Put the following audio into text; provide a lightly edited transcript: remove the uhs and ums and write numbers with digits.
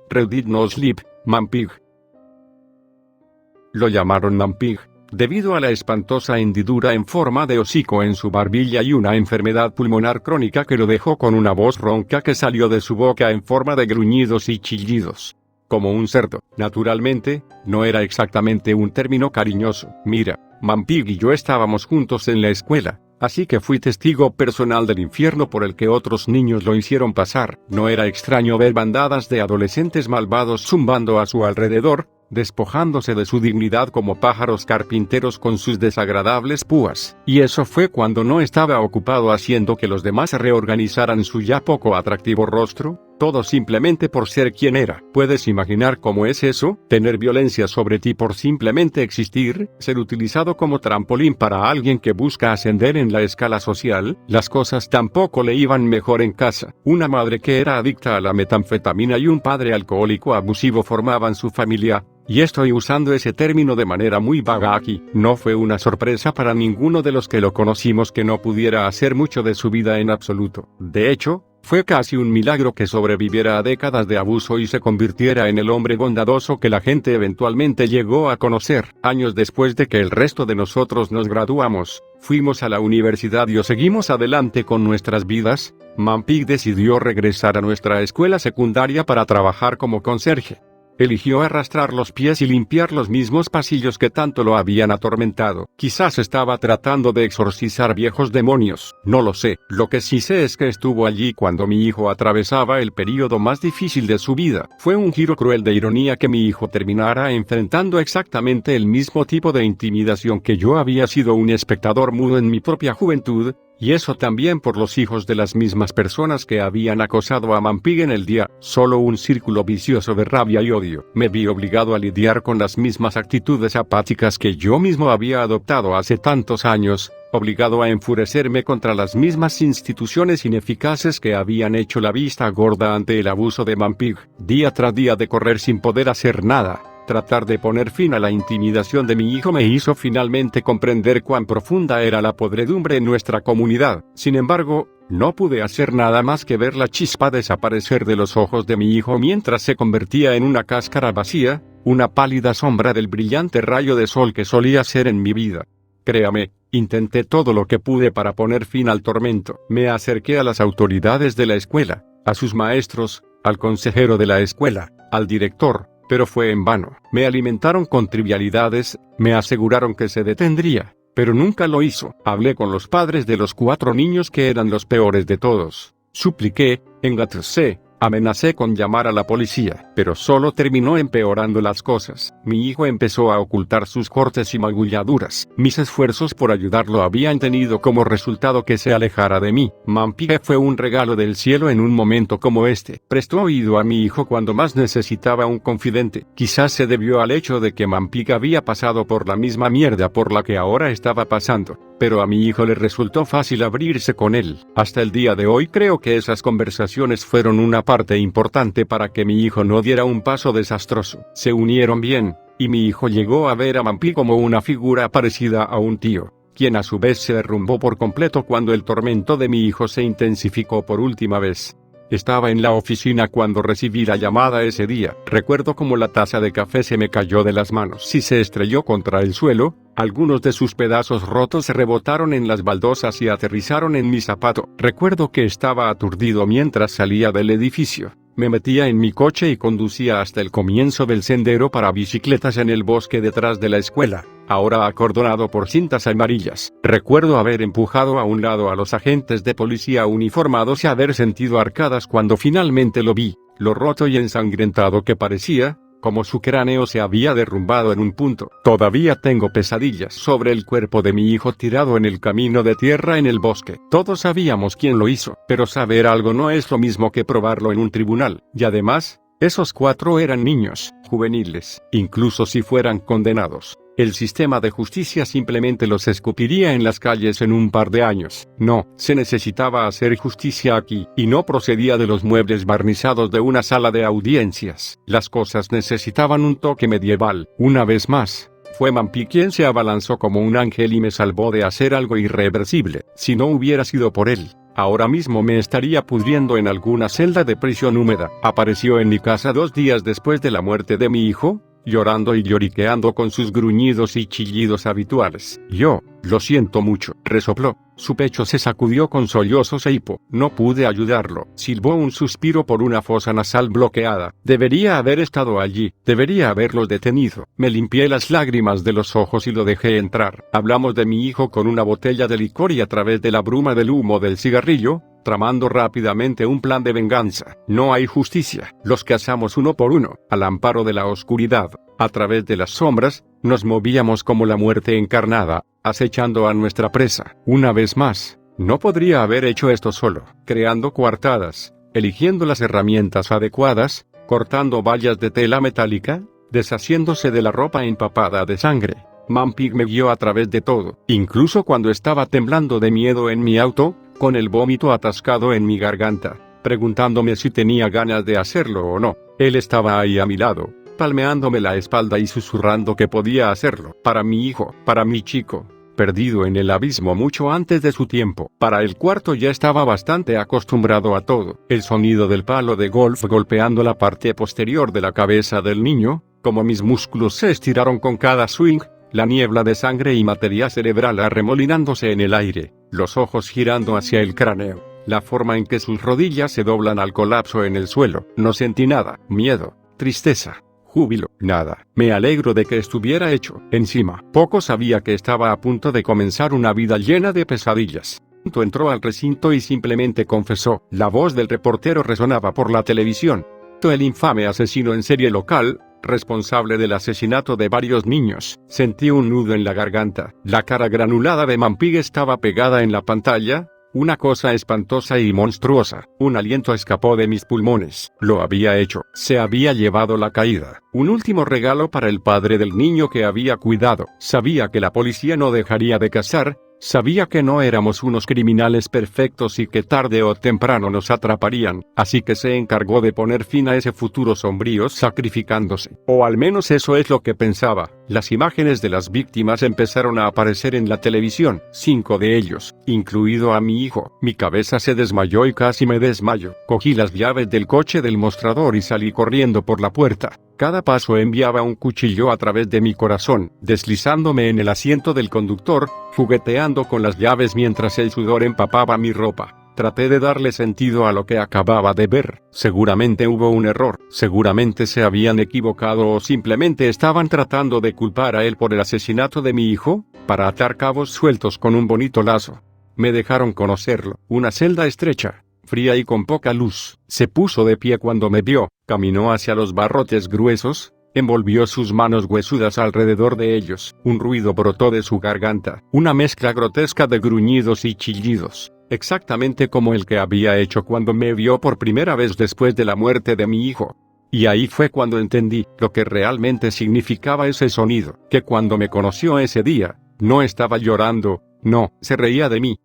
Red Did No Sleep, Mampig. Lo llamaron Mampig debido a la espantosa hendidura en forma de hocico en su barbilla y una enfermedad pulmonar crónica que lo dejó con una voz ronca que salió de su boca en forma de gruñidos y chillidos. Como un cerdo. Naturalmente, no era exactamente un término cariñoso. Mira, Mampig y yo estábamos juntos en la escuela, así que fui testigo personal del infierno por el que otros niños lo hicieron pasar. No era extraño ver bandadas de adolescentes malvados zumbando a su alrededor, despojándose de su dignidad como pájaros carpinteros con sus desagradables púas. Y eso fue cuando no estaba ocupado haciendo que los demás reorganizaran su ya poco atractivo rostro, todo simplemente por ser quien era. ¿Puedes imaginar cómo es eso? Tener violencia sobre ti por simplemente existir, ser utilizado como trampolín para alguien que busca ascender en la escala social. Las cosas tampoco le iban mejor en casa. Una madre que era adicta a la metanfetamina y un padre alcohólico abusivo formaban su familia. Y estoy usando ese término de manera muy vaga aquí. No fue una sorpresa para ninguno de los que lo conocimos que no pudiera hacer mucho de su vida en absoluto. De hecho, fue casi un milagro que sobreviviera a décadas de abuso y se convirtiera en el hombre bondadoso que la gente eventualmente llegó a conocer. Años después de que el resto de nosotros nos graduamos, fuimos a la universidad y seguimos adelante con nuestras vidas, Mampig decidió regresar a nuestra escuela secundaria para trabajar como conserje. Eligió arrastrar los pies y limpiar los mismos pasillos que tanto lo habían atormentado. Quizás estaba tratando de exorcizar viejos demonios, no lo sé. Lo que sí sé es que estuvo allí cuando mi hijo atravesaba el período más difícil de su vida. Fue un giro cruel de ironía que mi hijo terminara enfrentando exactamente el mismo tipo de intimidación que yo había sido un espectador mudo en mi propia juventud. Y eso también por los hijos de las mismas personas que habían acosado a Mampig en el día. Solo un círculo vicioso de rabia y odio. Me vi obligado a lidiar con las mismas actitudes apáticas que yo mismo había adoptado hace tantos años, obligado a enfurecerme contra las mismas instituciones ineficaces que habían hecho la vista gorda ante el abuso de Mampig. Día tras día de correr sin poder hacer nada. Tratar de poner fin a la intimidación de mi hijo me hizo finalmente comprender cuán profunda era la podredumbre en nuestra comunidad. Sin embargo, no pude hacer nada más que ver la chispa desaparecer de los ojos de mi hijo mientras se convertía en una cáscara vacía, una pálida sombra del brillante rayo de sol que solía ser en mi vida. Créame, intenté todo lo que pude para poner fin al tormento. Me acerqué a las autoridades de la escuela, a sus maestros, al consejero de la escuela, al director. Pero fue en vano. Me alimentaron con trivialidades, me aseguraron que se detendría, pero nunca lo hizo. Hablé con los padres de los 4 niños que eran los peores de todos. Supliqué, engatusé, amenacé con llamar a la policía, pero solo terminó empeorando las cosas. Mi hijo empezó a ocultar sus cortes y magulladuras. Mis esfuerzos por ayudarlo habían tenido como resultado que se alejara de mí. Mampig fue un regalo del cielo en un momento como este. Prestó oído a mi hijo cuando más necesitaba un confidente. Quizás se debió al hecho de que Mampig había pasado por la misma mierda por la que ahora estaba pasando. Pero a mi hijo le resultó fácil abrirse con él. Hasta el día de hoy creo que esas conversaciones fueron una parte importante para que mi hijo no diera un paso desastroso. Se unieron bien, y mi hijo llegó a ver a Mampig como una figura parecida a un tío, quien a su vez se derrumbó por completo cuando el tormento de mi hijo se intensificó por última vez. Estaba en la oficina cuando recibí la llamada ese día. Recuerdo cómo la taza de café se me cayó de las manos y se estrelló contra el suelo. Algunos de sus pedazos rotos rebotaron en las baldosas y aterrizaron en mi zapato. Recuerdo que estaba aturdido mientras salía del edificio. Me metía en mi coche y conducía hasta el comienzo del sendero para bicicletas en el bosque detrás de la escuela, ahora acordonado por cintas amarillas. Recuerdo haber empujado a un lado a los agentes de policía uniformados y haber sentido arcadas cuando finalmente lo vi, lo roto y ensangrentado que parecía, como su cráneo se había derrumbado en un punto. Todavía tengo pesadillas sobre el cuerpo de mi hijo tirado en el camino de tierra en el bosque. Todos sabíamos quién lo hizo, pero saber algo no es lo mismo que probarlo en un tribunal. Y además, esos 4 eran niños, juveniles, incluso si fueran condenados. El sistema de justicia simplemente los escupiría en las calles en un par de años. No, se necesitaba hacer justicia aquí, y no procedía de los muebles barnizados de una sala de audiencias. Las cosas necesitaban un toque medieval. Una vez más, fue Mampig quien se abalanzó como un ángel y me salvó de hacer algo irreversible. Si no hubiera sido por él, Ahora mismo me estaría pudriendo en alguna celda de prisión húmeda. Apareció en mi casa 2 días después de la muerte de mi hijo, llorando y lloriqueando con sus gruñidos y chillidos habituales. Yo, lo siento mucho, resopló. Su pecho se sacudió con sollozos e hipo. No pude ayudarlo. Silbó un suspiro por una fosa nasal bloqueada. Debería haber estado allí. Debería haberlo detenido. Me limpié las lágrimas de los ojos y lo dejé entrar. Hablamos de mi hijo con una botella de licor y a través de la bruma del humo del cigarrillo, tramando rápidamente un plan de venganza. No hay justicia. Los cazamos uno por uno, al amparo de la oscuridad. A través de las sombras, nos movíamos como la muerte encarnada, acechando a nuestra presa. Una vez más, no podría haber hecho esto solo, creando coartadas, eligiendo las herramientas adecuadas, cortando vallas de tela metálica, deshaciéndose de la ropa empapada de sangre. Mampig me guió a través de todo, incluso cuando estaba temblando de miedo en mi auto, con el vómito atascado en mi garganta, preguntándome si tenía ganas de hacerlo o no. Él estaba ahí a mi lado, palmeándome la espalda y susurrando que podía hacerlo. Para mi hijo, para mi chico, perdido en el abismo mucho antes de su tiempo. Para el cuarto ya estaba bastante acostumbrado a todo. El sonido del palo de golf golpeando la parte posterior de la cabeza del niño, como mis músculos se estiraron con cada swing, la niebla de sangre y materia cerebral arremolinándose en el aire, los ojos girando hacia el cráneo, la forma en que sus rodillas se doblan al colapso en el suelo. No sentí nada, miedo, tristeza, júbilo, nada. Me alegro de que estuviera hecho. Encima, poco sabía que estaba a punto de comenzar una vida llena de pesadillas. Entró al recinto y simplemente confesó. La voz del reportero resonaba por la televisión. El infame asesino en serie local, responsable del asesinato de varios niños. Sentí un nudo en la garganta. La cara granulada de Mampig estaba pegada en la pantalla. Una cosa espantosa y monstruosa. Un aliento escapó de mis pulmones. Lo había hecho. Se había llevado la caída. Un último regalo para el padre del niño que había cuidado. Sabía que la policía no dejaría de cazar. Sabía que no éramos unos criminales perfectos y que tarde o temprano nos atraparían, así que se encargó de poner fin a ese futuro sombrío sacrificándose. O al menos eso es lo que pensaba. Las imágenes de las víctimas empezaron a aparecer en la televisión, 5 de ellos, incluido a mi hijo. Mi cabeza se desmayó y casi me desmayo. Cogí las llaves del coche del mostrador y salí corriendo por la puerta. Cada paso enviaba un cuchillo a través de mi corazón, deslizándome en el asiento del conductor, jugueteando con las llaves mientras el sudor empapaba mi ropa. Traté de darle sentido a lo que acababa de ver. Seguramente hubo un error, seguramente se habían equivocado o simplemente estaban tratando de culpar a él por el asesinato de mi hijo, para atar cabos sueltos con un bonito lazo. Me dejaron conocerlo. Una celda estrecha, fría y con poca luz. Se puso de pie cuando me vio, caminó hacia los barrotes gruesos, envolvió sus manos huesudas alrededor de ellos. Un ruido brotó de su garganta, una mezcla grotesca de gruñidos y chillidos, exactamente como el que había hecho cuando me vio por primera vez después de la muerte de mi hijo. Y ahí fue cuando entendí lo que realmente significaba ese sonido, que cuando me conoció ese día, no estaba llorando, no, se reía de mí,